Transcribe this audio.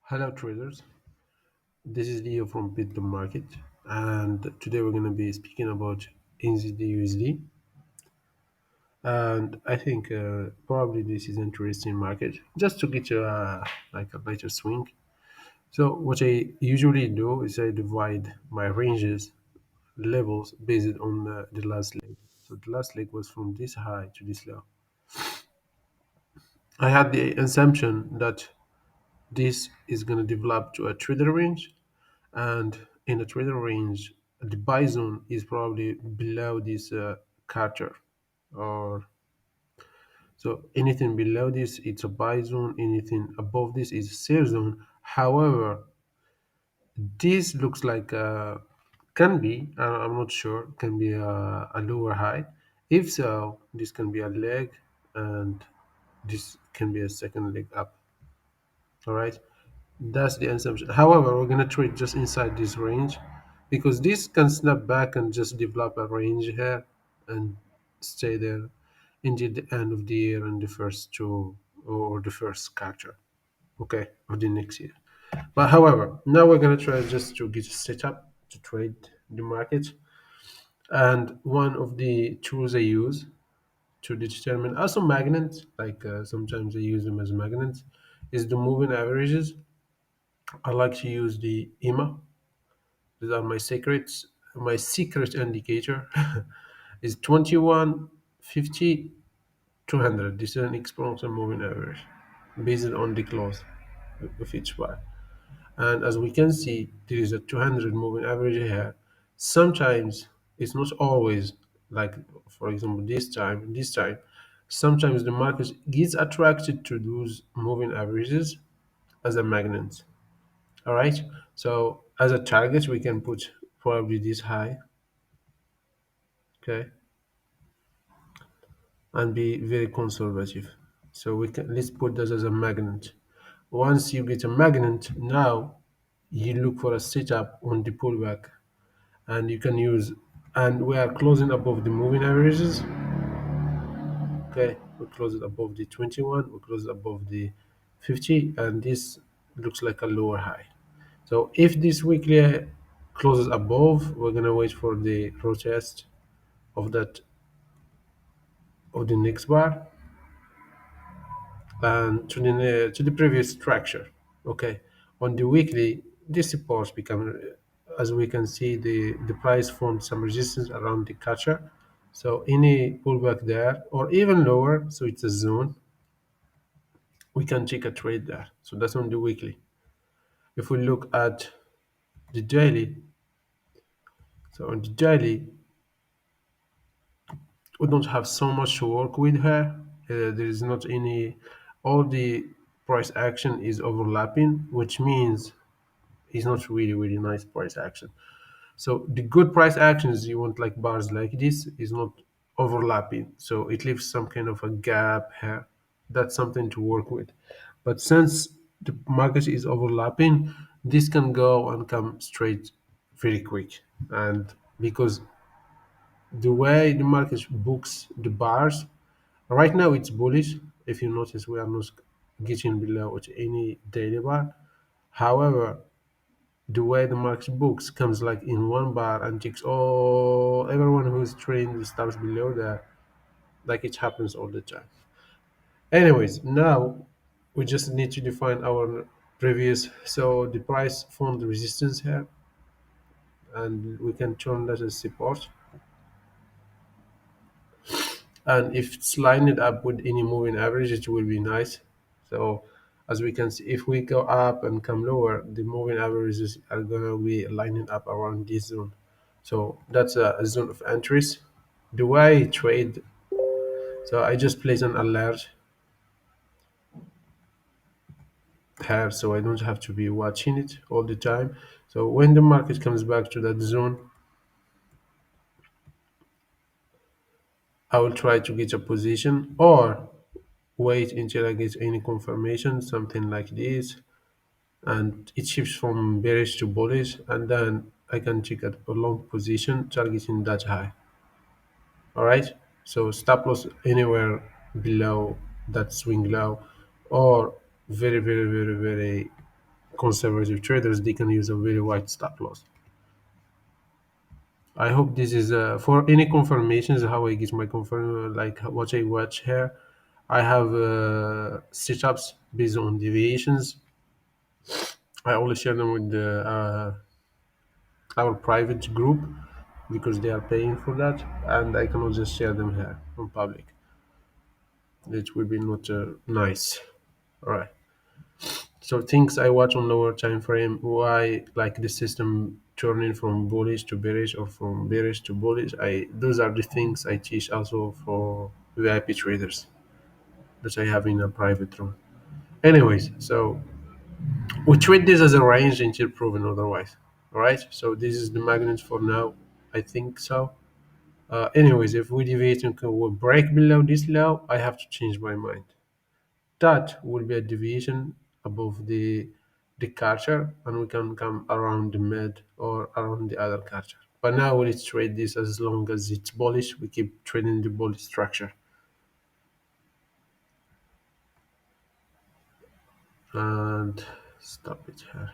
Hello traders, this is Leo from Bit the Market, and today we're going to be speaking about NZDUSD. And I think probably this is interesting market just to get you like a better swing. So what I usually do is I divide my ranges levels based on the last leg. So the last leg was from this high to this low. I had the assumption that this is going to develop to a trader range, and in the trader range the buy zone is probably below this cutter, or so anything below this it's a buy zone, anything above this is a sell zone. However, this looks like can be, I'm not sure, can be a lower high. If so, this can be a leg, and this can be a second leg up. All right, that's the assumption. However, we're gonna trade just inside this range because this can snap back and just develop a range here and stay there until the end of the year and the first two, or the first quarter, okay, of the next year. But however, now we're gonna try just to get set up to trade the market. And one of the tools I use to determine also magnets, like sometimes I use them as magnets, is the moving averages. I like to use the EMA. These are my secrets. My secret indicator is 21, 50, 200. This is an exponential moving average based on the close of each bar. And as we can see, there is a 200 moving average here. Sometimes it's not always like, for example, this time, sometimes the market gets attracted to those moving averages as a magnet. All right. So as a target, we can put probably this high, okay, and be very conservative. So we can, let's put this as a magnet. Once you get a magnet, now you look for a setup on the pullback, and you can use. And we are closing above the moving averages. Okay, we close it above the 21. We close it above the 50, and this looks like a lower high. So if this weekly closes above, we're gonna wait for the retest of that, of the next bar, and to the previous structure. Okay, on the weekly, this supports become, as we can see, the price formed some resistance around the catcher. So any pullback there or even lower, so it's a zone, we can take a trade there. So that's on the weekly. If we look at the daily, so on the daily, we don't have so much to work with here. There is not any, all the price action is overlapping, which means it's not really, really nice price action. So the good price actions you want, like bars like this, is not overlapping. So it leaves some kind of a gap here. That's something to work with. But since the market is overlapping, this can go and come straight very quick. And because the way the market books the bars, right now it's bullish. If you notice, we are not getting below at any daily bar. However, the way the market books comes like in one bar and takes all everyone who is trained starts below that, like it happens all the time. Anyways, now we just need to define our previous, so the price formed resistance here, and we can turn that as support. And if it's lined up with any moving average, it will be nice. So as we can see, if we go up and come lower, the moving averages are gonna be lining up around this zone. So that's a zone of entries. The way I trade, so I just place an alert here, so I don't have to be watching it all the time. So when the market comes back to that zone, I will try to get a position or wait until I get any confirmation, something like this, and it shifts from bearish to bullish, and then I can take a long position targeting that high. All right, so stop loss anywhere below that swing low, or very, very, very, very conservative traders, they can use a very wide stop loss. I hope this is for any confirmations how I get my confirm like what I watch here. I have setups based on deviations. I only share them with our private group because they are paying for that, and I cannot just share them here on public. It will be not nice. All right. So things I watch on lower time frame, why like the system turning from bullish to bearish or from bearish to bullish. I Those are the things I teach also for VIP traders that I have in a private room. Anyways, so we treat this as a range until proven otherwise. All right. So this is the magnet for now. I think so. Anyways, if we deviate and will break below this low, I have to change my mind. That will be a deviation above the culture, and we can come around the mid or around the other culture. But now let's trade this as long as it's bullish. We keep trading the bullish structure and stop it here.